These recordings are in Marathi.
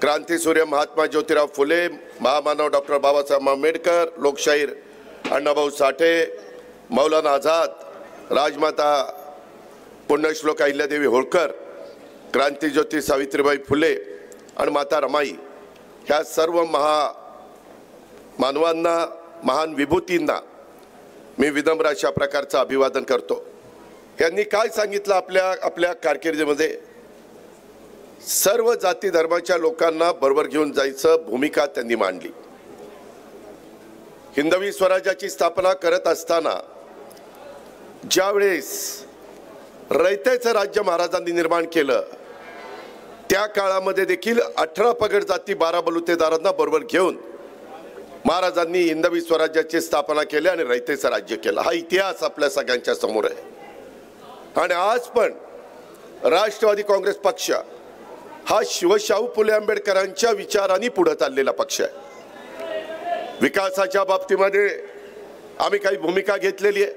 क्रांतीसूर्य महात्मा ज्योतिराव फुले, महामानव डॉक्टर बाबासाहेब आंबेडकर, लोकशाहीर अण्णाभाऊ साठे, मौलाना आझाद, राजमाता पुण्यश्लोक अहिल्यादेवी होळकर, क्रांतीज्योती सावित्रीबाई फुले आणि माता रमाई ह्या सर्व मानवांना, महान विभूतींना मी विनम्र अशा प्रकारचं अभिवादन करतो। यांनी काय सांगितलं आपल्या कारकिर्दीमध्ये, सर्व जाती धर्माच्या लोकांना बरोबर घेऊन जायचं भूमिका त्यांनी मांडली। हिंदवी स्वराज्याची स्थापना करत असताना ज्यावेळेस रयतेचं राज्य महाराजांनी निर्माण केलं, त्या काळामध्ये देखील 18 पगड जाती 12 बलुतेदारांना बरोबर घेऊन महाराजांनी हिंदवी स्वराज्याची स्थापना केली आणि रयतेचं राज्य केलं। हा इतिहास आपल्या सगळ्यांच्या समोर आहे। आणि आज पण राष्ट्रवादी काँग्रेस पक्ष हा शिवशाहू फुले आंबेडकरांच्या विचारांनी पुढे चाललेला पक्ष आहे। विकासाच्या बाबतीमध्ये आम्ही काही भूमिका घेतलेली आहे।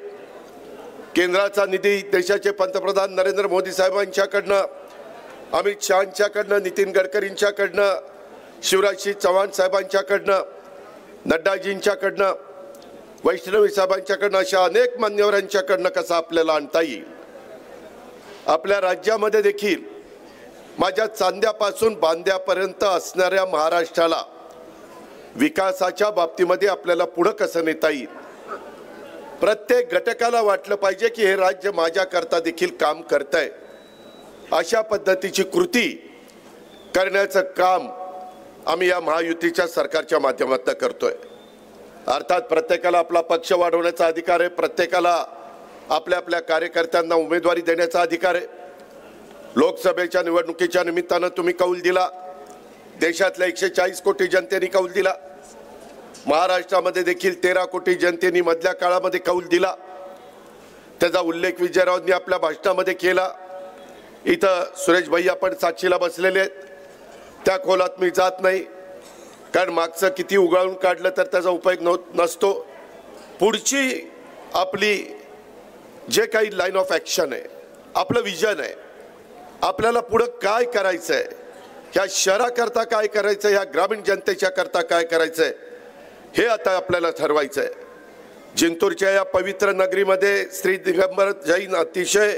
केंद्राचा निधी देशाचे पंतप्रधान नरेंद्र मोदी साहेबांच्याकडनं, अमित शहांच्याकडनं, नितीन गडकरींच्याकडनं, शिवराजसिंह चौहान साहेबांच्याकडनं, नड्डाजींच्याकडनं, वैष्णवी साहेबांच्याकडनं, अशा अनेक मान्यवरांच्याकडनं कसा आपल्याला आणता येईल। आपल्या राज्यामध्ये देखील माझ्या चांद्यापासून बांद्यापर्यंत असणाऱ्या महाराष्ट्राला विकासाच्या बाबतीमध्ये आपल्याला पुढे कसं नेता येईल, प्रत्येक घटकाला वाटलं पाहिजे की हे राज्य माझ्याकरता देखील काम करतंय, अशा पद्धतीची कृती करण्याचं काम आम्ही या महायुतीच्या सरकारच्या माध्यमातून करतोय। अर्थात प्रत्येकाला आपला पक्ष वाढवण्याचा अधिकार आहे, प्रत्येकाला आपल्या कार्यकर्त्यांना उमेदवारी देण्याचा अधिकार आहे। लोकसभेच्या निवडणुकीच्या निमित्तानं तुम्ही कौल दिला, देशातल्या 140 कोटी जनतेने कौल दिला, महाराष्ट्रामध्ये देखील 13 कोटी जनतेने मधल्या काळामध्ये कौल दिला। त्याचा उल्लेख विजयरावांनी आपल्या भाषणामध्ये केला। इथं सुरेश भैया पण साक्षीला बसलेले आहेत, त्या खोलात मी जात नाही, कारण मागचं किती उगाळून काढलं तर त्याचा उपयोग नसतो। पुढची आपली जे काही लाईन ऑफ ॲक्शन आहे, आपलं विजन आहे, आपल्याला पुढं काय करायचं आहे, ह्या शहराकरता काय करायचं आहे, ह्या ग्रामीण जनतेच्या करता काय करायचं आहे, हे आता आपल्याला ठरवायचं आहे। जिंतूरच्या या पवित्र नगरीमध्ये श्री दिगंबर जैन अतिशय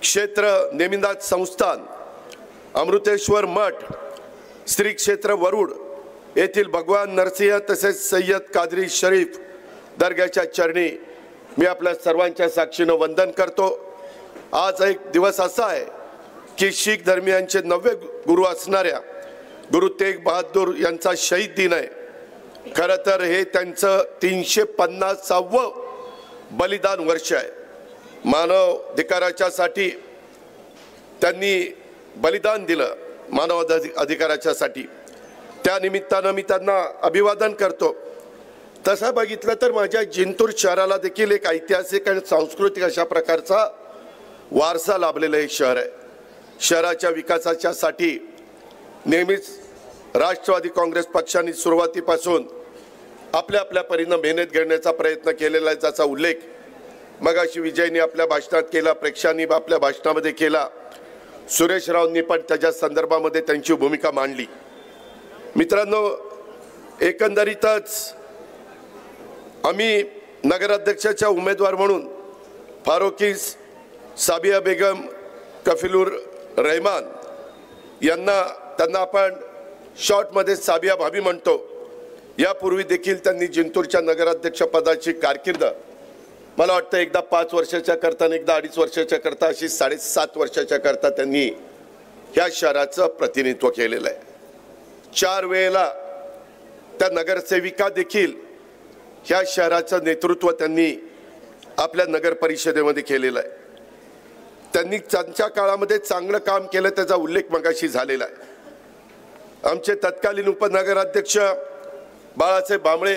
क्षेत्र नेमिनाथ संस्थान, अमृतेश्वर मठ, श्री क्षेत्र वरुड येथील भगवान नरसिंह तसेच सय्यद कादरी शरीफ दर्ग्याच्या चरणी मी आपल्या सर्वांच्या साक्षीनं वंदन करतो। आज एक दिवस असा आहे की शीख धर्मियांचे 9वे गुरु असणाऱ्या गुरु तेग बहादूर यांचा शहीद दिन आहे। खरं तर हे त्यांचं 350वे बलिदान वर्ष आहे। मानव अधिकाराच्यासाठी त्यांनी बलिदान दिलं, मानव अधिकाराच्यासाठी। त्या निमित्तानं मी त्यांना अभिवादन करतो। तसं बघितलं तर माझ्या जिंतूर शहराला देखील एक ऐतिहासिक आणि सांस्कृतिक अशा प्रकारचा वारसा लाभलेला एक शहर आहे। शहराच्या विकासाच्यासाठी नेहमीच राष्ट्रवादी काँग्रेस पक्षाने सुरुवातीपासून आपल्या परीने मेहनत घेण्याचा प्रयत्न केलेला आहे, ज्याचा उल्लेख मगाशी विजयने आपल्या भाषणात केला, प्रेक्षांनी आपल्या भाषणामध्ये केला, सुरेश रावांनी पण त्याच्या संदर्भामध्ये त्यांची भूमिका मांडली। मित्रांनो, एकंदरीतच आम्ही नगराध्यक्षाच्या उमेदवार म्हणून फारुकी साबिया बेगम, कफिलुर रहमान त्यांना आपण शॉर्टमध्ये साबिया भाभी म्हणतो। यापूर्वी देखील त्यांनी जिंतूरच्या नगराध्यक्ष पदाची कारकीर्द मला वाटतं एकदा 5 वर्षाच्या करता आणि एकदा 2.5 वर्षाच्या करता अशी 7.5 वर्षाच्या करता त्यांनी ह्या शहराचं प्रतिनिधित्व केलेलं आहे। 4 वेळेला त्या नगरसेविका देखील ह्या शहराचं नेतृत्व त्यांनी आपल्या नगर परिषदेमध्ये केलेलं आहे। त्यांनी त्यांच्या काळामध्ये चांगलं काम केलं, त्याचा उल्लेख मगाशी झालेला आहे। आमचे तत्कालीन उपनगराध्यक्ष बाळासाहेब बांबळे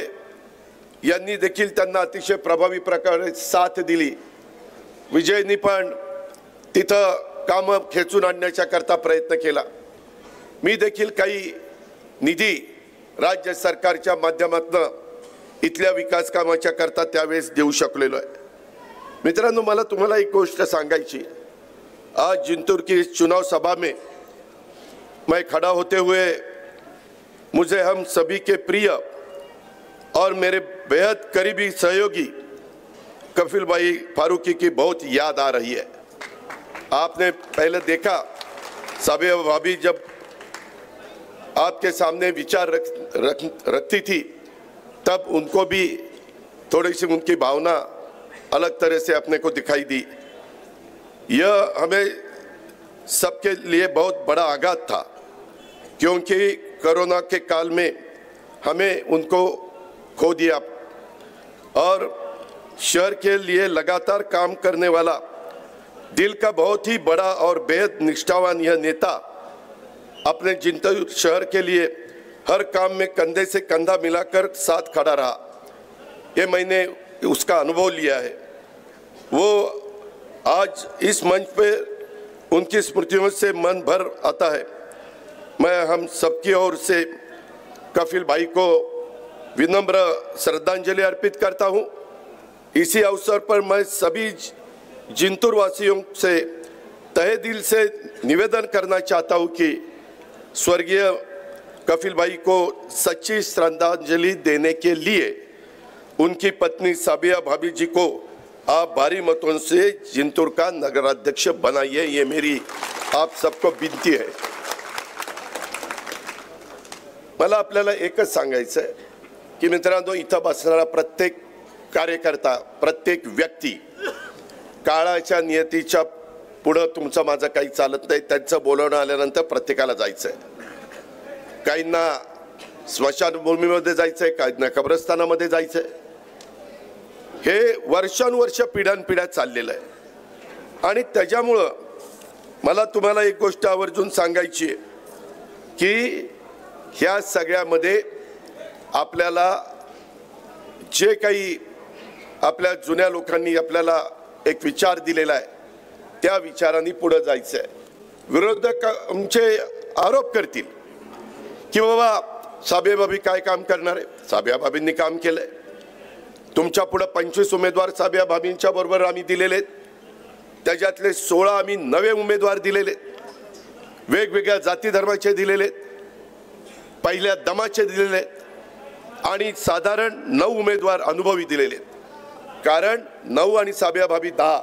यांनी देखील त्यांना अतिशय प्रभावी प्रकारे साथ दिली। विजयनी पण तिथं काम खेचून आणण्याच्या करता प्रयत्न केला। मी देखील काही निधी राज्य सरकारच्या माध्यमातून इथल्या विकास कामाच्या करता त्यावेळेस देऊ शकलेलो आहे। मित्रांनो, मला तुम्हाला एक गोष्ट सांगायची। आज जिंतूर की इस चुनाव सभा में मैं खड़ा होते हुए मुझे हम सभी के प्रिय और मेरे बेहद करीबी सहयोगी कफिल भाई फारूकी की बहुत याद आ रही है। आपने पहले देखा साबिया भाभी जब आपके सामने विचार रखती थी तब उनको भी थोड़ी सी उनकी भावना अलग तरह से अपने को दिखाई दी। यह हमें सबके लिए बहुत बड़ा आघात था, क्योंकि कोरोना के काल में हमें उनको खो दिया और शहर के लिए लगातार काम करने वाला दिल का बहुत ही बड़ा और बेहद निष्ठावान यह नेता अपने जिंतूर शहर के लिए हर काम में कंधे से कंधा मिलाकर साथ खड़ा रहा। ये मैंने उसका अनुभव लिया है। वो आज इस मंच पे उनकी स्मृतियों से मन भर आता है। मैं हम सबकी ओर से कफिल भाई को विनम्र श्रद्धांजलि अर्पित करता हूं। इसी अवसर पर मैं सभी जिंतूर वासियों से तहे दिल से निवेदन करना चाहता हूं कि स्वर्गीय कफिल भाई को सच्ची श्रद्धांजलि देने के लिए उनकी पत्नी साबिया भाभी जी को आप भारी मतों से जिंतूर का नगराध्यक्ष बनाइए, ये मेरी आप सबको विनंती है। मला आपल्याला एकच सांगायचं आहे की मित्रांनो, इथं बसणारा प्रत्येक कार्यकर्ता, प्रत्येक व्यक्ती काळाच्या नियतीच्या पुढे तुमचं माझं काही चालत नाही। त्यांचं बोलवणं आल्यानंतर प्रत्येकाला जायचं आहे। काहींना स्मशानभूमीमध्ये जायचं आहे, काहींना कब्रस्तानामध्ये जायचं आहे। हे वर्षानुवर्ष पिढ्यानपिढ्या चाललेलं आहे आणि त्याच्यामुळे मला तुम्हाला एक गोष्ट आवर्जून सांगायची आहे की ह्या सगळ्यामध्ये आपल्याला जे काही आपल्या जुन्या लोकांनी आपल्याला एक विचार दिलेला आहे त्या विचारांनी पुढे जायचं आहे। विरोधक आमचे आरोप करतील की बाबा साबिया भाभी काय काम करणार आहे। साबिया भाभींनी काम केलंय। तुमच्या पुढे 25 उमेदवार साबिया भाभींच्या बरोबर आम्ही दिलेले, त्याच्यातले 16 आम्ही नवे उमेदवार दिलेले, वेगवेगळ्या जाती धर्माचे दिलेले, पहिल्या दमाचे दिलेले आणि साधारण 9 उमेदवार अनुभवी दिलेले। कारण 9 आणि साबिया भाभी 10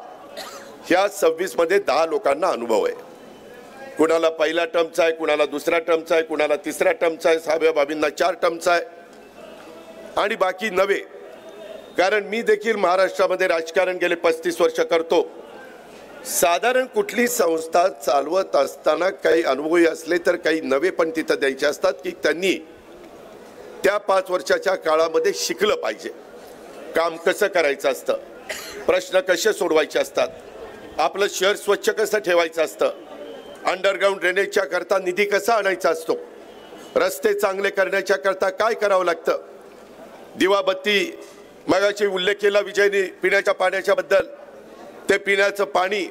ह्या 26 मध्ये 10 लोकांना अनुभव आहे। कुणाला पहिला टर्मचा आहे, कुणाला दुसरा टर्मचा आहे, कुणाला तिसरा टर्मचा आहे, साबिया भाभींना 4 टर्मचा आहे आणि बाकी नवे। कारण मी देखील महाराष्ट्रामध्ये राजकारण गेले 35 वर्ष करतो। साधारण कुठली संस्था चालवत असताना काही अनुभवी असले तर काही नवे पण तिथे द्यायचे असतात की त्यांनी त्या 5 वर्षाच्या काळामध्ये शिकलं पाहिजे, काम कसं करायचं असतं, प्रश्न कसे सोडवायचे असतात, आपलं शहर स्वच्छ कसं ठेवायचं असतं, अंडरग्राउंड ड्रेनेजच्या करता निधी कसा आणायचा असतो, रस्ते चांगले करण्याच्या करता काय करावं लागतं, दिवाबत्ती मगाशी उल्लेख केला विजयने पिण्याच्या पाण्याच्या बद्दल, ते पिण्याचं पाणी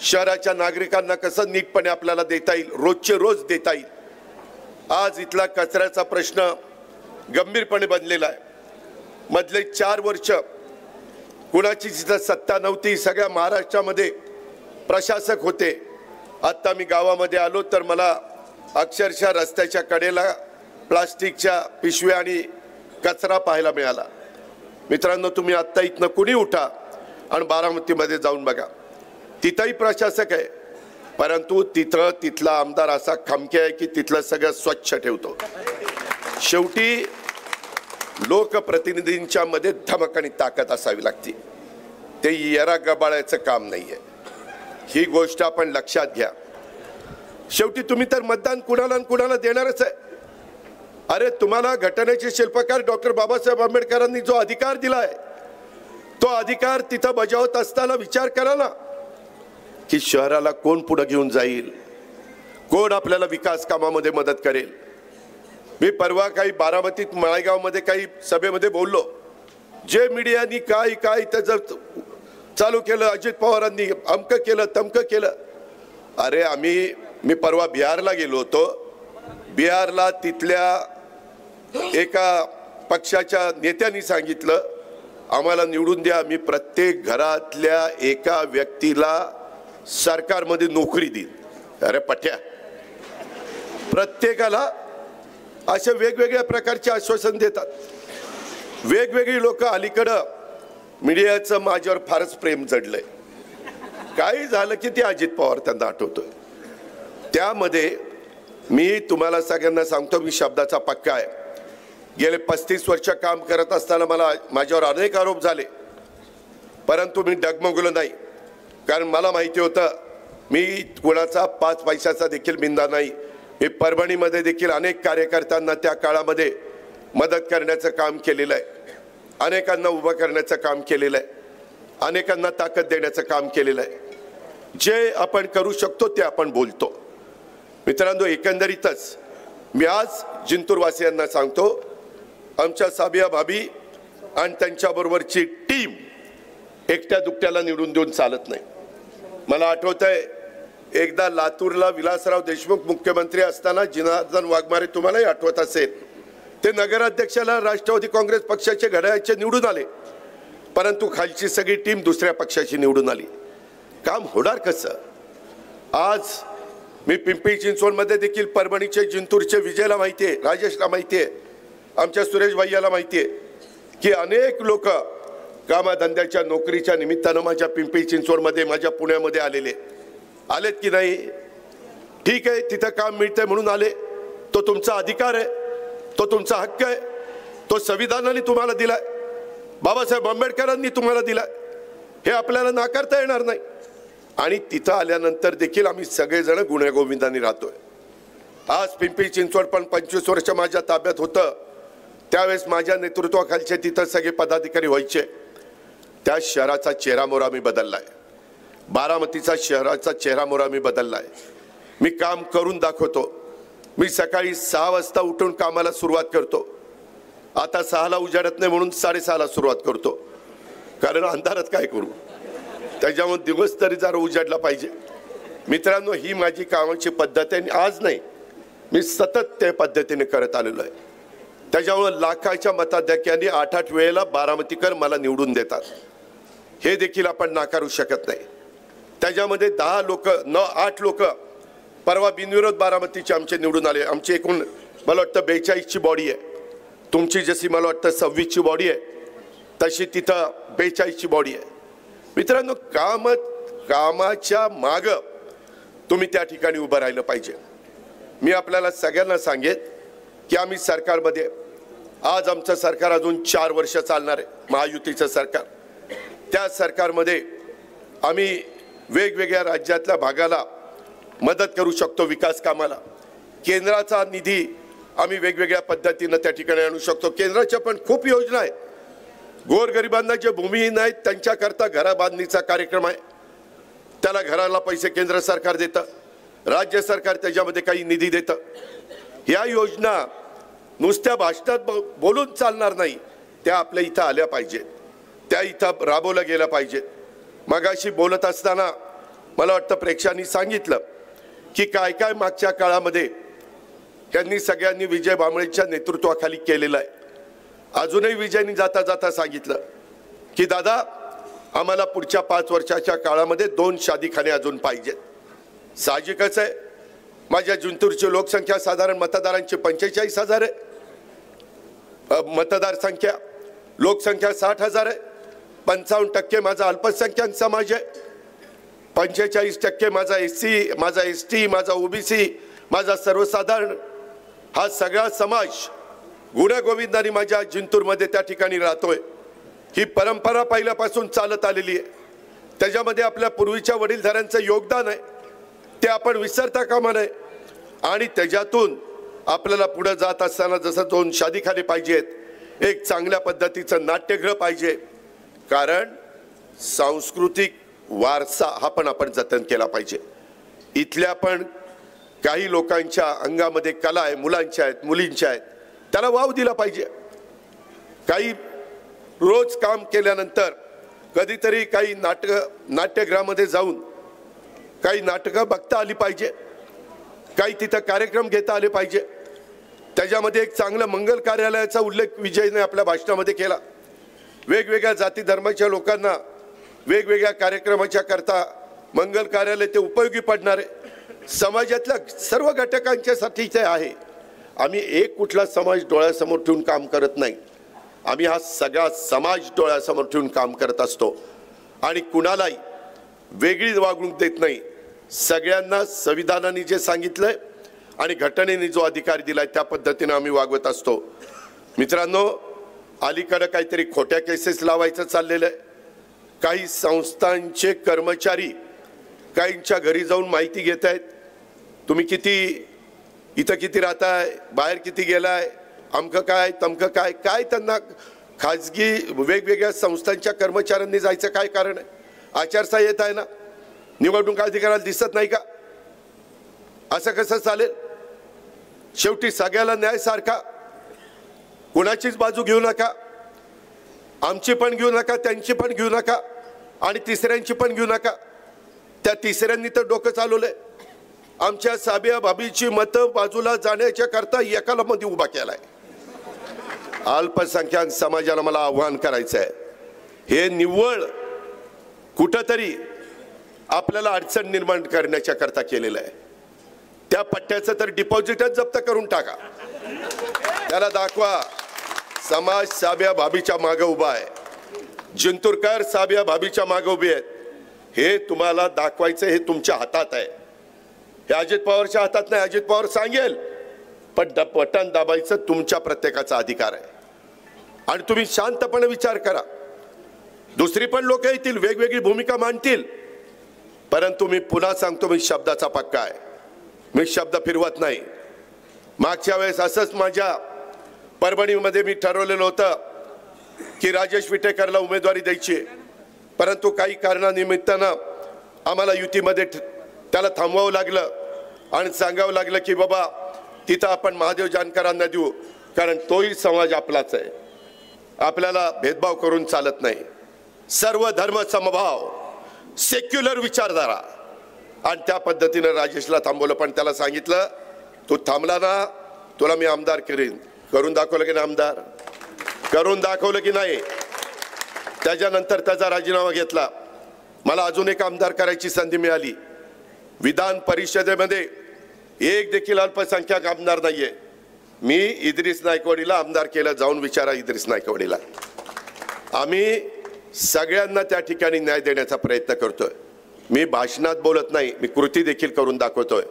शहराच्या नागरिकांना कसं नीटपणे आपल्याला देता येईल, रोजचे रोज देता येईल। आज इथला कचऱ्याचा प्रश्न गंभीरपणे बनलेला आहे। मधले 4 वर्ष कुणाची जिथं सत्ता नव्हती, सगळ्या महाराष्ट्रामध्ये प्रशासक होते। आता मी गावामध्ये आलो तर मला अक्षरशः रस्त्याच्या कडेला प्लास्टिकच्या पिशव्या आणि कचरा पाहायला मिळाला। मित्रांनो, तुम्ही आता इथनं कुणी उठा आणि बारामतीमध्ये जाऊन बघा, तिथंही प्रशासक आहे, परंतु तिथला आमदार असा खमके आहे की तिथलं सगळं स्वच्छ ठेवतो। शेवटी लोकप्रतिनिधींच्या मध्ये धमक आणि ताकद असावी लागते, ते येरा गबाळाचं काम नाहीये। ही गोष्ट आपण लक्षात घ्या। शेवटी तुम्ही तर मतदान कुणाला देणारच आहे। अरे तुम्हाला घटनेचे शिल्पकार डॉक्टर बाबासाहेब आंबेडकरांनी जो अधिकार दिलाय तो अधिकार तिथं बजावत असताना विचार करा ना की शहराला कोण पुढे घेऊन जाईल, कोण आपल्याला विकास कामामध्ये मदत करेल। मी परवा काही बारामतीत माळेगावमध्ये काही सभेमध्ये बोललो, जे मीडियानी काय त्याचं चालू केलं, अजित पवारांनी अमकं केलं तमकं केलं। अरे मी परवा बिहारला गेलो होतो। बिहारला तिथल्या एका पक्षाच्या नेत्यांनी सांगितलं आम्हाला निवडून द्या, मी प्रत्येक घरातल्या एका व्यक्तीला सरकारमध्ये नोकरी देईन। अरे पट्या, प्रत्येकाला असे वेगवेगळ्या प्रकारचे आश्वासन देतात. वेगवेगळी लोक अलीकडं मीडियाचं माझ्यावर फारच प्रेम जडलंय. काही झालं की ते अजित पवार त्यांना आठवतोय. त्यामध्ये मी तुम्हाला सगळ्यांना सांगतो, मी शब्दाचा पक्का आहे. गेले 35 वर्ष काम करत असताना माझ्यावर अनेक आरोप झाले, परंतु मी डगमगलो नाही. कारण मला माहिती होतं मी कुणाचा 5 पैशाचा देखील बिंदा नाही. मी परभणीमध्ये देखील अनेक कार्यकर्त्यांना त्या काळामध्ये मदत करण्याचं काम केलेलं आहे. अनेकांना उभं करण्याचं काम केलेलं आहे. अनेकांना ताकद देण्याचं काम केलेलं आहे. जे आपण करू शकतो ते आपण बोलतो. मित्रांनो, एकंदरीतच मी आज जिंतूरवासियांना सांगतो, आमच्या साबिया भाभी आणि त्यांच्याबरोबरची टीम एकट्या दुकट्याला निवडून देऊन चालत नाही. मला आठवतंय एकदा लातूरला विलासराव देशमुख मुख्यमंत्री असताना जनार्दन वाघमारे, तुम्हालाही आठवत असेल, ते नगराध्यक्षाला राष्ट्रवादी काँग्रेस पक्षाचे घड्याळाचे निवडून आले, परंतु खालची सगळी टीम दुसऱ्या पक्षाची निवडून आली. काम होणार कसं? आज मी पिंपरी चिंचवडमध्ये देखील परभणीचे जिंतूरचे विजयला माहिती आहे, राजेशला माहिती आहे, आमच्या सुरेश भैयाला माहिती आहे की अनेक लोक कामाधंद्याच्या नोकरीच्या निमित्तानं माझ्या पिंपरी चिंचवडमध्ये, माझ्या पुण्यामध्ये आलेत की नाही? ठीक आहे, तिथं काम मिळतंय म्हणून आले, तो तुमचा अधिकार आहे, तो तुमचा हक्क आहे, तो संविधानाने तुम्हाला दिलाय, बाबासाहेब आंबेडकरांनी तुम्हाला दिलाय, हे आपल्याला नाकारता येणार नाही. आणि तिथं आल्यानंतर देखील आम्ही सगळेजण गुण्यागोविंदाने राहतोय. आज पिंपरी चिंचवड पण 25 वर्ष माझ्या ताब्यात होतं. त्यावेळेस माझ्या नेतृत्वाखालचे तिथं सगळे पदाधिकारी व्हायचे. त्या शहराचा चेहरामोहरा मी बदललाय. बारामतीचा शहराचा चेहरामोहरा मी बदललाय. मी काम करून दाखवतो. मी सकाळी 6 वाजता उठून कामाला सुरुवात करतो. आता 6ला उजाडत नाही म्हणून 6:30ला सुरुवात करतो, कारण अंधारात काय करू, त्याच्यामुळे दिवस तरी जरा उजाडला पाहिजे. मित्रांनो, ही माझी कामाची पद्धत आहे. आज नाही, मी सतत त्या पद्धतीने करत आलेलो आहे. त्याच्यामुळे लाखाच्या मताधिक्याने 8-8 वेळेला बारामतीकर मला निवडून देतात. हे देखील आपण नाकारू शकत नाही. त्याच्यामध्ये 10 लोक 8 लोक परवा बिनविरोध बारामतीचे आमचे निवडून आले. आमची एकूण मला वाटतं 42ची बॉडी आहे. तुमची जशी मला वाटतं 26ची बॉडी आहे, तशी तिथं 42ची बॉडी आहे. मित्रांनो, कामाच्या माग तुम्ही त्या ठिकाणी उभं राहिलं पाहिजे. मी आपल्याला सगळ्यांना सांगेन की आम्ही सरकारमध्ये, आज आमचं सरकार अजून 4 वर्ष चालणार आहे, महायुतीचं सरकार. त्या सरकारमध्ये आम्ही वेगवेगळ्या राज्यातल्या भागाला मदत करू शकतो विकास कामाला. केंद्राचा निधी आम्ही वेगवेगळ्या पद्धतीनं त्या ठिकाणी आणू शकतो. केंद्राच्या पण खूप योजना आहेत. गोरगरिबांना जे भूमिहीन आहेत त्यांच्याकरता घरा बांधणीचा कार्यक्रम आहे. त्याला घराला पैसे केंद्र सरकार देतं, राज्य सरकार त्याच्यामध्ये काही निधी देतं. ह्या योजना नुसत्या भाषणात बोलून चालणार नाही, त्या आपल्या इथं आल्या पाहिजेत, त्या इथं राबवल्या गेल्या पाहिजेत. मगाशी बोलत असताना मला वाटतं प्रेक्षकांनी सांगितलं की काय काय मागच्या काळामध्ये त्यांनी सगळ्यांनी विजय भांबळेंच्या नेतृत्वाखाली केलेलं आहे. अजूनही विजयनी जाता जाता सांगितलं की दादा, आम्हाला पुढच्या 5 वर्षाच्या काळामध्ये 2 शादीखाने अजून पाहिजेत. साहजिकच आहे, माझ्या जिंतूरची लोकसंख्या साधारण मतदारांची 45,000 आहे. मतदारसंख्या, लोकसंख्या 60,000 आहे. 55% माझा अल्पसंख्याक समाज आहे. 45% माझा SC, माझा ST, माझा OBC, माझा सर्वसाधारण, हा सगळा समाज गुण्यागोविंदाने माझ्या जिंतूरमध्ये त्या ठिकाणी राहतोय. ही परंपरा पहिल्यापासून चालत आलेली आहे. त्याच्यामध्ये आपल्या पूर्वीच्या वडीलधाऱ्यांचं योगदान आहे, ते आपण विसरता कामा नये. आणि त्याच्यातून आपल्याला पुढे जात असताना जसं 2 शादीखाने पाहिजेत, एक चांगल्या पद्धतीचं नाट्यगृह पाहिजे, कारण सांस्कृतिक वारसा हा पण आपण जतन केला पाहिजे. इथल्या पण काही लोकांच्या अंगामध्ये कला आहे, मुलांच्या आहेत, मुलींच्या आहेत, त्याला वाव दिला पाहिजे. काही रोज काम केल्यानंतर कधीतरी काही नाट्यगृहामध्ये जाऊन काही नाटकं बघता आली पाहिजे, काही तिथं कार्यक्रम घेता आले पाहिजे. त्याच्यामध्ये एक चांगलं मंगल कार्यालयाचा उल्लेख विजयने आपल्या भाषणामध्ये केला. वेगवेगळ्या जाती धर्माच्या लोकांना वेगवेगळ्या कार्यक्रमाच्या करता मंगल कार्यालय ते उपयोगी पडणार आहे. समाजातल्या सर्व घटकांच्यासाठी ते आहे. आम्ही एक कुठला समाज डोळ्यासमोर ठेवून काम करत नाही. आम्ही हा सगळा समाज डोळ्यासमोर ठेवून काम करत असतो आणि कुणालाही वेगळी वागणूक देत नाही. सगळ्यांना संविधानाने जे सांगितलंय आणि घटनेने जो अधिकार दिलाय त्या पद्धतीने आम्ही वागवत असतो. मित्रांनो, अलीकडे काहीतरी खोट्या केसेस लावायचं चाललेलं आहे. काही संस्थांचे कर्मचारी काहींच्या घरी जाऊन माहिती घेत आहेत. तुम्ही इथं किती राहताय, बाहेर किती गेलाय, अमकं काय तमकं काय. काय त्यांना खाजगी वेगवेगळ्या संस्थांच्या कर्मचाऱ्यांनी जायचं काय कारण आहे? आचारसंहिता आहे ना, निवडणूक अधिकाऱ्याला दिसत नाही का? असं कसं चालेल? शेवटी सगळ्याला न्याय सारखा. कुणाचीच बाजू घेऊ नका. आमची पण घेऊ नका, त्यांची पण घेऊ नका आणि तिसऱ्यांची पण घेऊ नका. त्या तिसऱ्यांनी तर डोकं चालवलंय. आमच्या साबिया भाभीची मतं बाजूला जाण्याच्या करता एकाला मध्ये उभा केलाय. अल्पसंख्याक समाजाला मला आव्हान करायचं आहे, हे निव्वळ कुठंतरी आपल्याला अडचण निर्माण करण्याच्या करता केलेलं आहे. त्या पट्ट्याचं तर डिपॉझिटच जप्त करून टाका. त्याला दाखवा समाज साबिया भाभीच्या मागे उभा आहे. जिंतूरकर साबिया भाभीच्या मागे उभे आहेत. हे तुम्हाला दाखवायचं, हे तुमच्या हातात आहे. हे अजित पवारच्या हातात नाही. अजित पवार सांगेल पण बटन दाबायचं तुमच्या प्रत्येकाचा अधिकार आहे. आणि तुम्ही शांतपणे विचार करा. दुसरी पण लोक येतील, वेगवेगळी भूमिका मांडतील, परंतु मी पुन्हा सांगतो, मी शब्दाचा पक्का आहे. मी शब्द फिरवत नाही. मागच्या वेळेस असंच माझ्या परभणीमध्ये मी ठरवलेलं होतं की राजेश विटेकरला उमेदवारी द्यायची, परंतु काही कारणानिमित्तानं आम्हाला युतीमध्ये त्याला थांबवावं लागलं आणि सांगावं लागलं की बाबा तिथं आपण महादेव जानकरांना देऊ, कारण तोही समाज आपलाच आहे. आपल्याला भेदभाव करून चालत नाही. सर्व धर्म समभाव, सेक्युलर विचारधारा, आणि त्या पद्धतीने राजेशला थांबवलं. पण त्याला सांगितलं तू थांबला ना, तुला मी आमदार करीन. करून दाखवलं की नाही आमदार? करून दाखवलं की नाही? त्याच्यानंतर त्याचा राजीनामा घेतला. मला अजून एक आमदार करायची संधी मिळाली. विधान परिषदेमध्ये एक देखील अल्पसंख्याक आमदार नाहीये. मी इद्रिस नायकवडीला आमदार केलं. जाऊन विचारा इद्रिस नायकवडीला. आम्ही सगळ्यांना त्या ठिकाणी न्याय देण्याचा प्रयत्न करतोय. मी भाषणात बोलत नाही, मी कृती देखील करून दाखवतोय.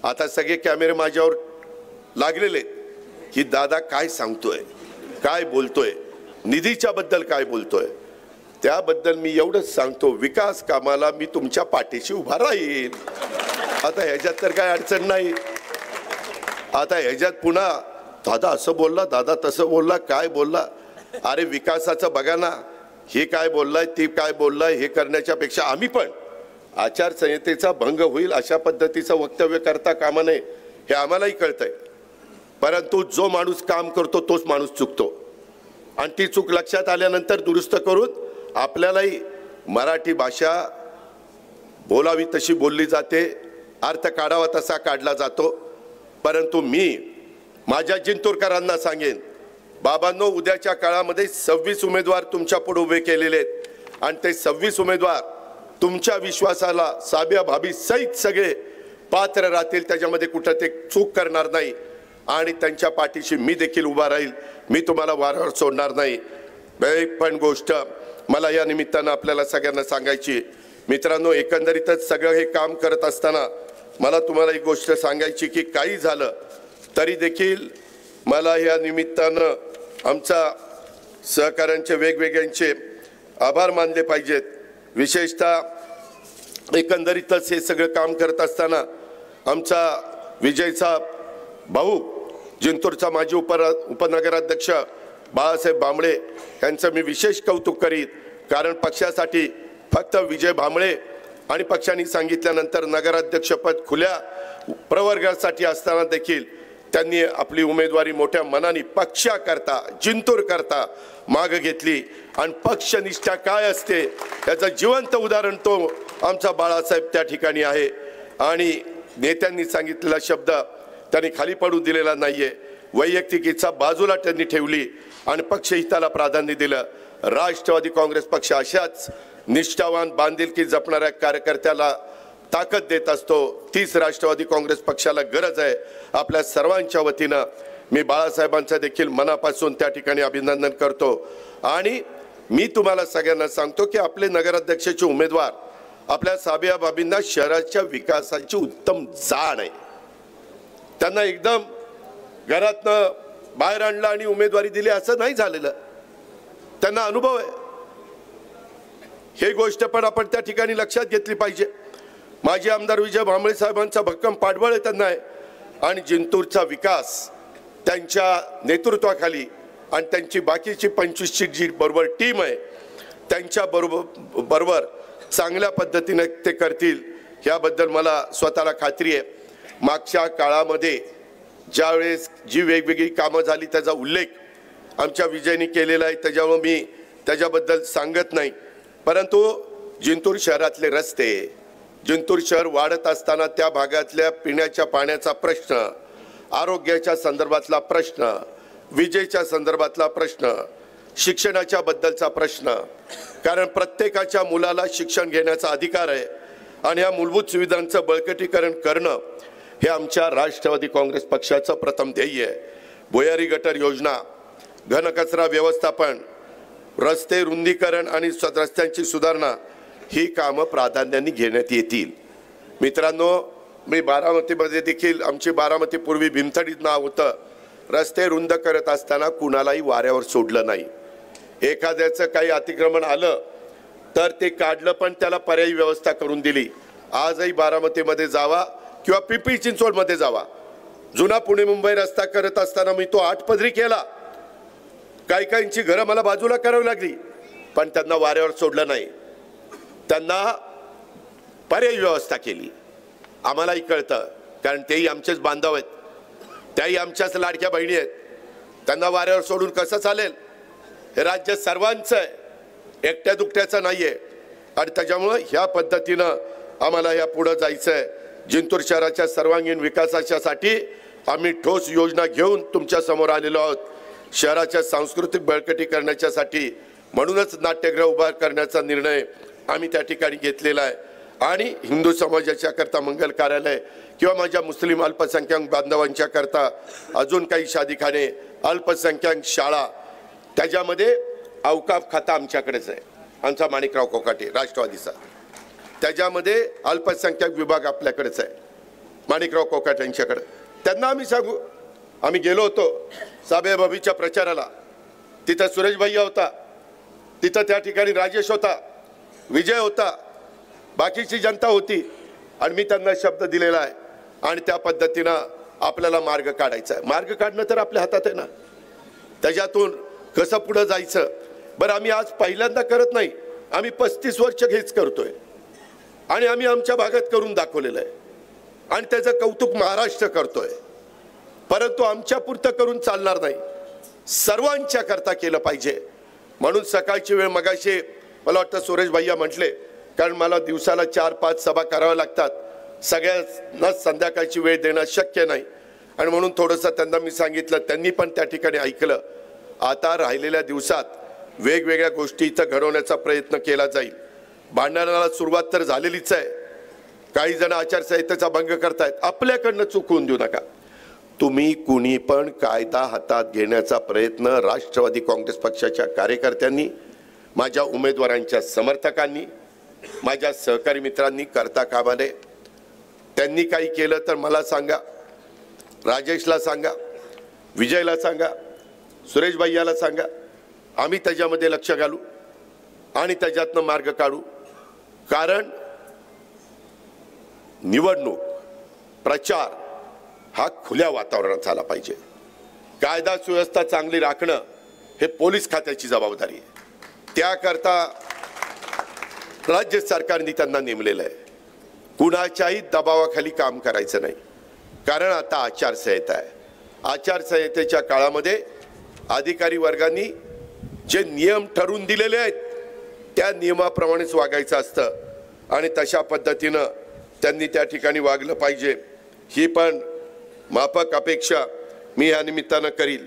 आता सगळे कॅमेरे माझ्यावर लागलेले की दादा काय सांगतोय, काय बोलतोय, निधीच्या बद्दल काय बोलतोय. त्याबद्दल मी एवढंच सांगतो, विकास कामाला मी तुमच्या पाठीशी उभा राहील. आता ह्याच्यात तर काय अडचण नाही. आता ह्याच्यात पुन्हा दादा असं बोलला, दादा तसं बोलला, काय बोलला. अरे विकासाचं बघा ना, हे काय बोललाय, ती काय बोललाय, हे करण्याच्या पेक्षा आम्ही पण आचारसंहितेचा भंग होईल अशा पद्धतीचं वक्तव्य करता कामा नये, हे आम्हालाही कळतंय. परंतु जो माणूस काम करतो तोच माणूस चुकतो, आणि ती चूक लक्षात आल्यानंतर दुरुस्त करून आपल्यालाही मराठी भाषा बोलावी तशी बोलली जाते, अर्थ काढावा तसा काढला जातो. परंतु मी माझ्या जिंतूरकरांना सांगेन, बाबांनो, उद्याच्या काळामध्ये 26 उमेदवार तुमच्या पुढे उभे केलेले आहेत आणि ते 26 उमेदवार तुमच्या विश्वासाला साबिया भाभी सहित सगळे पात्र राहतील. त्याच्यामध्ये कुठं ते चूक करणार नाही आणि त्यांच्या पाठीशी मी देखील उभा राहील. मी तुम्हाला वारंवार सोडणार नाही. एक पण गोष्ट मला या निमित्तानं आपल्याला सगळ्यांना सांगायची. मित्रांनो, एकंदरीतच सगळं हे काम करत असताना मला तुम्हाला एक गोष्ट सांगायची की काही झालं तरी देखील मला या निमित्तानं आमच्या सहकाऱ्यांचे वेगवेगळ्यांचे आभार मानले पाहिजेत. विशेषतः एकंदरीतच हे सगळं काम करत असताना आमचा विजयचा भाऊ, जिंतूरचा माजी उपनगराध्यक्ष बाळासाहेब भांबळे यांचं मी विशेष कौतुक करीत. कारण पक्षासाठी फक्त विजय भांबळे आणि पक्षाने सांगितल्यानंतर नगराध्यक्षपद खुल्या प्रवर्गासाठी असताना देखील त्यांनी आपली उमेदवारी मोठ्या मनाने पक्षाकरता, जिंतूर करता मागे घेतली. आणि पक्षनिष्ठा काय असते याचं जिवंत उदाहरण तो आमचा बाळासाहेब त्या ठिकाणी आहे. आणि नेत्यांनी सांगितलेला शब्द त्यांनी खाली पडू दिलेला नाहीये. वैयक्तिक इच्छा बाजूला त्यांनी ठेवली आणि पक्षहिताला प्राधान्य दिलं. राष्ट्रवादी काँग्रेस पक्ष अशाच निष्ठावान, बांधिलकी जपणाऱ्या कार्यकर्त्याला ताकद देत असतो, तीच राष्ट्रवादी काँग्रेस पक्षाला गरज आहे. आपल्या सर्वांच्या वतीनं मी बाळासाहेबांचं देखील मनापासून त्या ठिकाणी अभिनंदन करतो. आणि मी तुम्हाला सगळ्यांना सांगतो की आपले नगराध्यक्षाचे उमेदवार आपल्या साबिया बाबींना शहराच्या विकासाची उत्तम जाण आहे. त्यांना एकदम घरातनं बाहेर आणलं आणि उमेदवारी दिली असं नाही झालेलं, त्यांना अनुभव आहे. ही गोष्ट पण आपण त्या ठिकाणी लक्षात घेतली पाहिजे. माजी आमदार विजय भांबळे साहेबांचा भक्कम पाठबळ आहे त्यांना आहे. आणि जिंतूरचा विकास त्यांच्या नेतृत्वाखाली आणि त्यांची बाकीची 25ची जी बरोबर टीम आहे त्यांच्या बरोबर चांगल्या पद्धतीने ते करतील याबद्दल मला स्वतःला खात्री आहे. मागच्या काळामध्ये ज्यावेळेस जी वेगवेगळी कामं झाली त्याचा उल्लेख आमच्या विजयनी केलेला आहे, त्याच्यामुळे मी त्याच्याबद्दल सांगत नाही. परंतु जिंतूर शहरातले रस्ते, जिंतूर शहर वाढत असताना त्या भागातल्या पिण्याच्या पाण्याचा प्रश्न, आरोग्याच्या संदर्भातला प्रश्न, विजेच्या संदर्भातला प्रश्न, शिक्षणाच्या बद्दलचा प्रश्न, कारण प्रत्येकाच्या मुलाला शिक्षण घेण्याचा अधिकार आहे आणि या मूलभूत सुविधांचं बळकटीकरण करणं हे आमच्या राष्ट्रवादी काँग्रेस पक्षाचं प्रथम ध्येय आहे. भुयारी गटर योजना, घनकचरा व्यवस्थापन, रस्ते रुंदीकरण आणि रस्त्यांची सुधारणा ही कामं प्राधान्याने घेण्यात येतील. मित्रांनो, मी बारामतीमध्ये देखील, आमची बारामती पूर्वी भीमथडीत नाव होतं, रस्ते रुंद करत असताना कुणालाही वाऱ्यावर सोडलं नाही. एखाद्याचं काही अतिक्रमण आलं तर ते काढलं, पण त्याला पर्यायी व्यवस्था करून दिली. आजही बारामतीमध्ये जावा किंवा पिंपरी चिंचवडमध्ये जावा, जुना पुणे मुंबई रस्ता करत असताना मी तो 8 पदरी केला. काहींची घरं मला बाजूला करावी लागली, पण त्यांना वाऱ्यावर सोडलं नाही, त्यांना पर्यायी व्यवस्था केली. आम्हालाही कळतं, कारण तेही आमचेच बांधव आहेत, त्याही आमच्याच लाडक्या बहिणी आहेत. त्यांना वाऱ्यावर सोडून कसं चालेल? हे राज्य सर्वांचं आहे, एकट्या दुकट्याचं नाही आहे. आणि त्याच्यामुळं ह्या पद्धतीनं आम्हाला या पुढं जायचं आहे. जिंतूर शहराच्या सर्वांगीण विकासासाठी आम्ही ठोस योजना घेऊन तुमच्या समोर आलेलो आहोत. शहराच्या सांस्कृतिक बळकटीकरणासाठी म्हणूनच नाट्यगृह उभा करण्याचा निर्णय आम्ही त्या ठिकाणी घेतलेला आहे. आणि हिंदू समाजाच्या करता मंगल कार्यालय किंवा माझ्या मुस्लिम अल्पसंख्याक बांधवांच्या करता अजून काही शादीखाने, अल्पसंख्याक शाळा, त्याच्यामध्ये अवकाफ खाता आमच्याकडेच आहे, आमचा माणिकराव कोकाटे राष्ट्रवादीचा. त्याच्यामध्ये अल्पसंख्याक विभाग आपल्याकडेच आहे, माणिकराव कोकाटे यांच्याकडे. त्यांना आम्ही सांगू, आम्ही गेलो होतो साबिया बाबीच्या प्रचाराला, तिथं सुरेश भैया होता, तिथं त्या ठिकाणी राजेश होता, विजय होता, बाकीची जनता होती. आणि मी त्यांना शब्द दिलेला आहे आणि त्या पद्धतीनं आपल्याला मार्ग काढायचा आहे. मार्ग काढणं तर आपल्या हातात आहे ना, त्याच्यातून कसं पुढं जायचं. बरं, आम्ही आज पहिल्यांदा करत नाही, आम्ही 35 वर्ष हेच करतोय आणि आम्ही आमच्या भागात करून दाखवलेलं आहे आणि त्याचं कौतुक महाराष्ट्र करतोय. परंतु आमच्या पुरतं करून चालणार नाही, सर्वांच्या करता केलं पाहिजे. म्हणून सकाळची वेळ मगाशी मला वाटतं सुरेश भैया म्हटले, कारण मला दिवसाला 4-5 सभा कराव्या लागतात, सगळ्यांना संध्याकाळची वेळ देणं शक्य नाही. आणि म्हणून थोडंसं त्यांना मी सांगितलं, त्यांनी पण त्या ठिकाणी ऐकलं. आता राहिलेल्या दिवसात वेगवेगळ्या गोष्टी इथं घडवण्याचा प्रयत्न केला जाईल. भांडणाला सुरुवात तर झालेलीच आहे, काही जण आचारसंहितेचा भंग करतायत, आपल्याकडनं चुकवून देऊ नका. तुम्ही कुणी पण कायदा हातात घेण्याचा प्रयत्न राष्ट्रवादी काँग्रेस पक्षाच्या कार्यकर्त्यांनी, माझ्या उमेदवारांच्या समर्थकांनी, माझ्या सहकारी मित्रांनी करता कामा नये. त्यांनी काही केलं तर मला सांगा, राजेशला सांगा, विजयला सांगा, सुरेश भैयाला सांगा, आम्ही त्याच्यामध्ये लक्ष घालू आणि त्याच्यातनं मार्ग काढू. कारण निवडणूक प्रचार हा खुल्या वातावरणात झाला पाहिजे. कायदा सुव्यवस्था चांगली राखणं हे पोलीस खात्याची जबाबदारी आहे. त्याकरता राज्य सरकारने त्यांना नेमलेलं आहे. कुणाच्याही दबावाखाली काम करायचं नाही, कारण आता आचारसंहिता आहे. आचारसंहितेच्या काळामध्ये अधिकारी वर्गांनी जे नियम ठरवून दिलेले आहेत त्या नियमाप्रमाणेच वागायचं असतं आणि तशा पद्धतीनं त्यांनी त्या ठिकाणी वागलं पाहिजे. ही पण माफक अपेक्षा मी या निमित्तानं करील.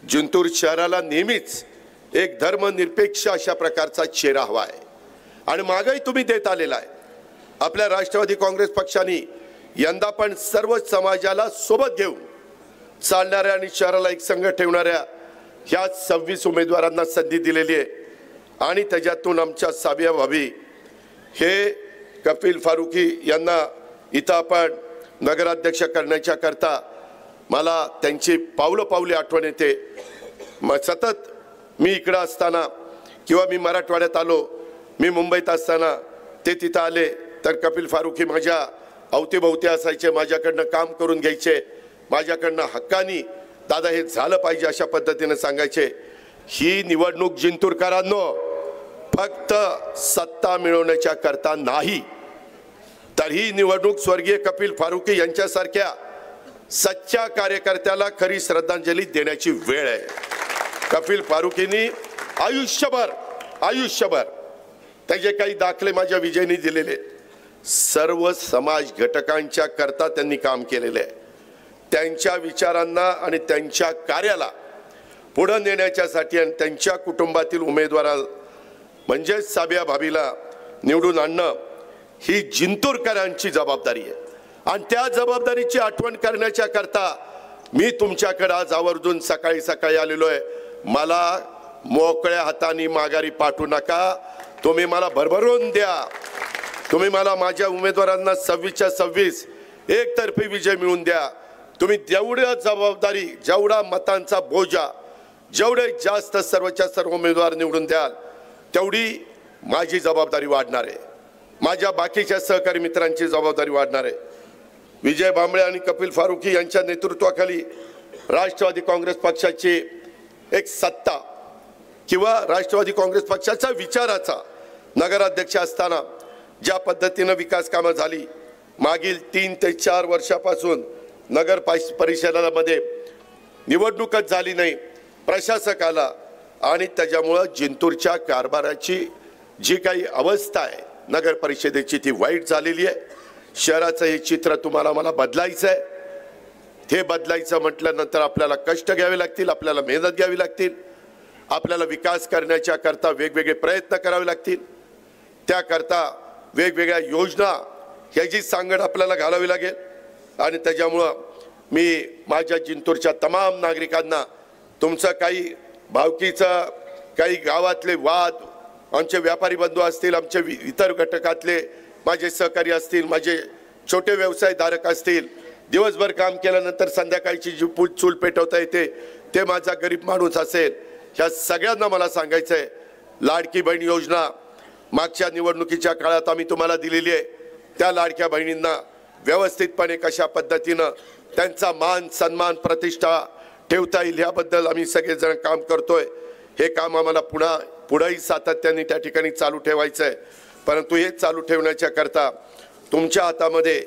जिंतूर शहराला नेहमीच एक धर्मनिरपेक्ष अशा प्रकारचा चेहरा हवा आहे आणि मागही तुम्ही देत आलेला आहे. आपल्या राष्ट्रवादी काँग्रेस पक्षाने यंदा पण सर्व समाजाला सोबत घेऊन चालणाऱ्या आणि शहराला एक संघ ठेवणाऱ्या ह्या 26 उमेदवारांना संधी दिलेली आहे आणि त्याच्यातून आमच्या साबिया भाभी हे कपिल फारुकी यांना इथं आपण नगराध्यक्ष करण्याच्या करता मला त्यांची पावले आठवण येते। सतत मी इकडं असताना किंवा मी मराठवाड्यात आलो, मी मुंबईत असताना ते तिथं आले तर कपिल फारुकी माझ्या अवतीभोवती असायचे, माझ्याकडनं काम करून घ्यायचे, माझ्याकडनं हक्कानी दादा हे झालं पाहिजे अशा पद्धतीने सांगायचे। ही निवडणूक जिंतूरकरांनो फक्त सत्ता मिळवण्याच्या करता नाही, तर ही निवडणूक स्वर्गीय कपिल फारुकी यांच्यासारख्या सच्च्या कार्यकर्त्याला खरी श्रद्धांजली देण्याची वेळ आहे। कपिल फारुकींनी आयुष्यभर त्याचे काही दाखले माझ्या विजयनी दिलेले, सर्व समाज घटकांच्या करता त्यांनी काम केलेले आहे। त्यांच्या विचारांना आणि त्यांच्या कार्याला पुढे नेण्याच्यासाठी आणि त्यांच्या कुटुंबातील उमेदवाराला म्हणजे साबिया भाभीला निवडून आणणं ही जिंतूरकरांची जबाबदारी आहे आणि त्या जबाबदारीची आठवण करण्याच्या करता मी तुमच्याकडे आज आवर्जून सकाळी आलेलो आहे। मला मोकळ्या हाताने माघारी पाठवू नका, तुम्ही मला भरभरून द्या, तुम्ही मला माझ्या उमेदवारांना 26च्या 26 एकतर्फी विजय मिळवून द्या। तुम्ही जेवढ्या जबाबदारी, जेवढा मतांचा बोजा, जेवढे जास्त सर्वच्या सर्व उमेदवार निवडून द्याल तेवढी माझी जबाबदारी वाढणार आहे, माझ्या बाकीच्या सहकारी मित्रांची जबाबदारी वाढणार आहे। विजय भांबळे आणि कपिल फारुकी यांच्या नेतृत्वाखाली राष्ट्रवादी काँग्रेस पक्षाची एक सत्ता किंवा राष्ट्रवादी काँग्रेस पक्षाच्या विचाराचा नगराध्यक्ष असताना ज्या पद्धतीने विकास कामं झाली, मागील 3 ते 4 वर्षापासून नगर परिषदेमध्ये निवडणूकच झाली नाही, प्रशासक आला आणि त्याच्यामुळे जिंतूरच्या कारभाराची जी काही अवस्था आहे नगर परिषदेची ती वाईट झालेली आहे। शहराचं हे चित्र तुम्हाला मला बदलायचं आहे, हे बदलायचं म्हटल्यानंतर आपल्याला कष्ट घ्यावे लागतील, आपल्याला मेहनत घ्यावी लागतील, आपल्याला विकास करण्याच्या करता वेगवेगळे प्रयत्न करावे लागतील, त्याकरता वेगवेगळ्या योजना ह्याची सांगड आपल्याला घालावी लागेल। आणि त्याच्यामुळं मी माझ्या जिंतूरच्या तमाम नागरिकांना तुमचं काही भावकीचं, काही गावातले वाद, आमचे व्यापारी बंधू असतील, आमचे इतर घटकातले माझे सहकारी असतील, माझे छोटे व्यवसायधारक असतील, दिवसभर काम केल्यानंतर संध्याकाळची जी चूल पेटवता येते ते माझा गरीब माणूस असेल, ह्या सगळ्यांना मला सांगायचं आहे, लाडकी बहीण योजना मागच्या निवडणुकीच्या काळात आम्ही तुम्हाला दिलेली आहे, त्या लाडक्या बहिणींना व्यवस्थितपणे कशा पद्धतीनं त्यांचा मान सन्मान प्रतिष्ठा ठेवता येईल याबद्दल आम्ही सगळेजण काम करतोय। हे काम आम्हाला पुढेही सातत्याने त्या ठिकाणी चालू ठेवायचं आहे, परंतु हे चालू ठेवण्याच्या करता तुमच्या हातामध्ये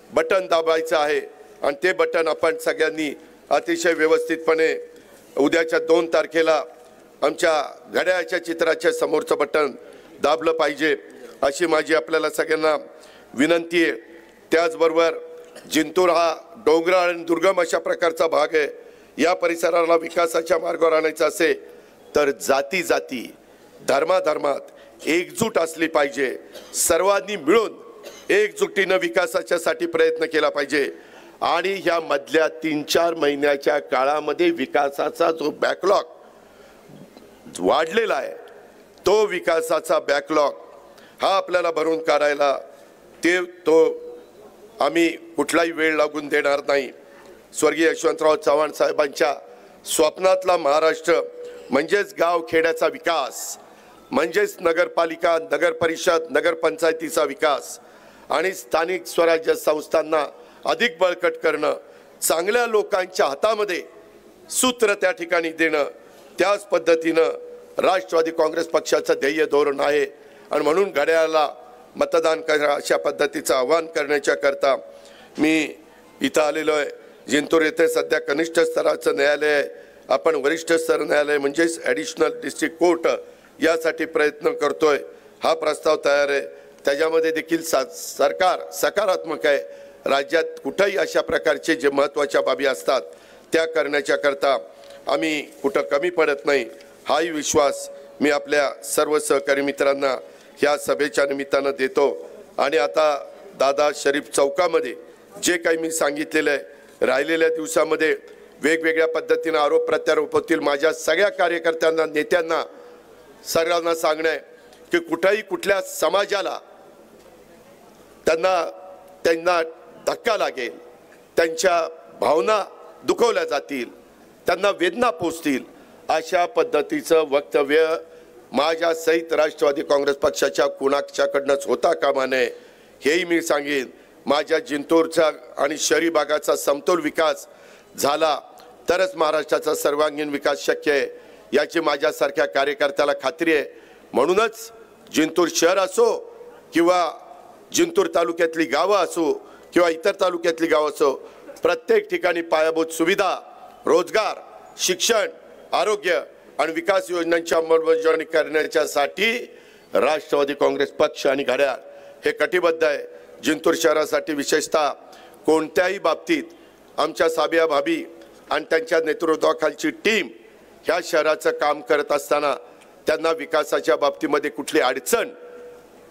बटन दाबायचं आहे आणि ते बटन आपण सगळ्यांनी अतिशय व्यवस्थितपणे उद्याच्या 2 तारखेला आमच्या घड्याळाच्या चित्राच्या समोरचं बटन दाबलं पाहिजे अशी माझी आपल्याला सगळ्यांना विनंती आहे। त्याचबरोबर जिंतूर हा डोंगराळ आणि दुर्गम अशा प्रकारचा भाग आहे, या परिसराला विकासाच्या मार्गावर आणायचं असेल तर जाती धर्मात एकजूट असली पाहिजे, सर्वांनी मिळून एकजुटीनं विकासाच्यासाठी प्रयत्न केला पाहिजे आणि ह्या मधल्या 3-4 महिन्याच्या काळामध्ये विकासाचा जो बॅकलॉग वाढलेला आहे तो विकासाचा बॅकलॉग हा आपल्याला भरून काढायला तो आम्ही कुठलाही वेळ लागून देणार नाही। स्वर्गीय यशवंतराव चव्हाण साहेबांच्या स्वप्नातला महाराष्ट्र म्हणजेच गाव खेड्याचा विकास, म्हणजेच नगरपालिका, नगर परिषद, नगरपंचायतीचा विकास आणि स्थानिक स्वराज्य संस्थांना अधिक बळकट करणं, चांगल्या लोकांच्या हातामध्ये सूत्र त्या ठिकाणी देणं, त्याच पद्धतीनं राष्ट्रवादी काँग्रेस पक्षाचं ध्येय धोरण आहे आणि म्हणून घड्याळाला मतदान करा अशा पद्धतीचं आवाहन करण्याच्या करता मी इथं आलेलो आहे। जिंतूर येथे सध्या कनिष्ठ स्तराचं न्यायालय आहे, आपण वरिष्ठ स्तर न्यायालय म्हणजेच ॲडिशनल डिस्ट्रिक्ट कोर्ट यासाठी प्रयत्न करतोय। हा प्रस्ताव तयार आहे, त्याच्यामध्ये देखील सरकार सकारात्मक आहे। राज्यात कुठेही अशा प्रकारचे जे महत्त्वाच्या बाबी असतात त्या करण्याच्या करता आम्ही कुठं कमी पडत नाही, हाही विश्वास मी आपल्या सर्व सहकारी मित्रांना ह्या सभेच्या निमित्तानं देतो। आणि आता दादा शरीफ चौकामध्ये जे काही मी सांगितलेलं आहे, राहिलेल्या दिवसामध्ये वेगवेगळ्या पद्धतीने आरोप प्रत्यारोप होतील. माझ्या सगळ्या कार्यकर्त्यांना, नेत्यांना, सर्वांना सांगणं आहे की कुठेही कुठल्या समाजाला त्यांना धक्का लागेल, त्यांच्या भावना दुखवल्या जातील, त्यांना वेदना पोचतील, अशा पद्धतीचं वक्तव्य माझ्या सहित राष्ट्रवादी काँग्रेस पक्षाच्या कुणाच्याकडनंच होता कामा नये, हेही मी सांगेन. माझ्या जिंतूरचा आणि शहरी भागाचा समतोल विकास झाला तरच महाराष्ट्राचा सर्वांगीण विकास शक्य आहे, याची माझ्यासारख्या कार्यकर्त्याला खात्री आहे. म्हणूनच जिंतूर शहर असो किंवा जिंतूर तालुक्यातली गावं असो किंवा इतर तालुक्यातली गावं असो, प्रत्येक ठिकाणी पायाभूत सुविधा, रोजगार, शिक्षण, आरोग्य आणि विकास योजनांची अंमलबजावणी करण्यासाठी राष्ट्रवादी काँग्रेस पक्ष आणि घड्याळ हे कटिबद्ध आहे. जिंतूर शहरासाठी विशेषतः कोणत्याही बाबतीत आमच्या साबिया भाभी आणि त्यांच्या नेतृत्वाखालची टीम ह्या शहराचं काम करत असताना त्यांना विकासाच्या बाबतीमध्ये कुठली अडचण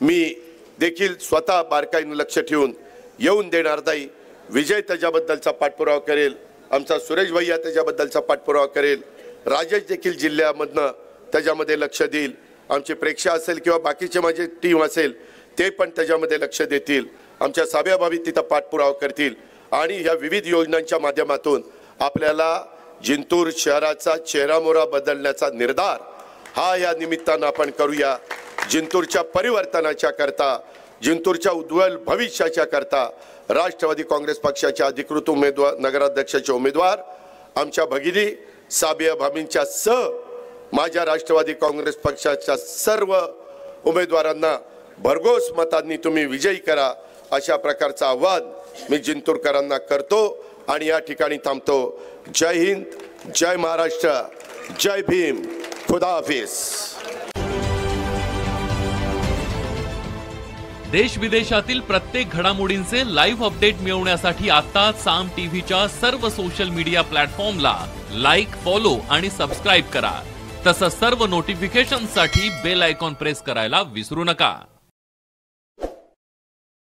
मी देखील स्वतः बारकाईने लक्ष ठेवून येऊन देणार नाही. विजय त्याच्याबद्दलचा पाठपुरावा करेल, आमचा सुरेश भैया त्याच्याबद्दलचा पाठपुरावा करेल, राजेश देखील जिल्ह्यामधनं त्याच्यामध्ये लक्ष देईल, आमचे प्रेक्षक असेल किंवा बाकीचे माझे टीम असेल ते पण त्याच्यामध्ये लक्ष देतील, आमच्या साबिया भाभी तिथं पाठपुरावा करतील आणि ह्या विविध योजनांच्या माध्यमातून आपल्याला जिंतूर शहराचा चेहरामोहरा बदलण्याचा निर्धार हा या निमित्तानं आपण करूया. जिंतूरच्या परिवर्तनाच्या करता, जिंतूरच्या उज्ज्वल भविष्याच्या करता राष्ट्रवादी काँग्रेस पक्षाच्या अधिकृत उमेदवार, नगराध्यक्षाचे उमेदवार आमच्या भगिनी साबिया भाभींच्या सह माझ्या राष्ट्रवादी काँग्रेस पक्षाच्या सर्व उमेदवारांना भरघोस मतांनी तुम्ही विजयी करा, अशा प्रकारचं आवाहन मी जिंतूरकरांना करतो आणि या ठिकाणी थांबतो. जय हिंद, जय महाराष्ट्र, जय भीम, खुदा हाफिज. देश विदेशातील प्रत्येक घडामोडींचे लाईव्ह अपडेट मिळवण्यासाठी आता साम टीव्हीच्या सर्व सोशल मीडिया प्लॅटफॉर्मला लाईक, फॉलो आणि सबस्क्राईब करा. तसंच सर्व नोटिफिकेशनसाठी बेल आयकॉन प्रेस करायला विसरू नका.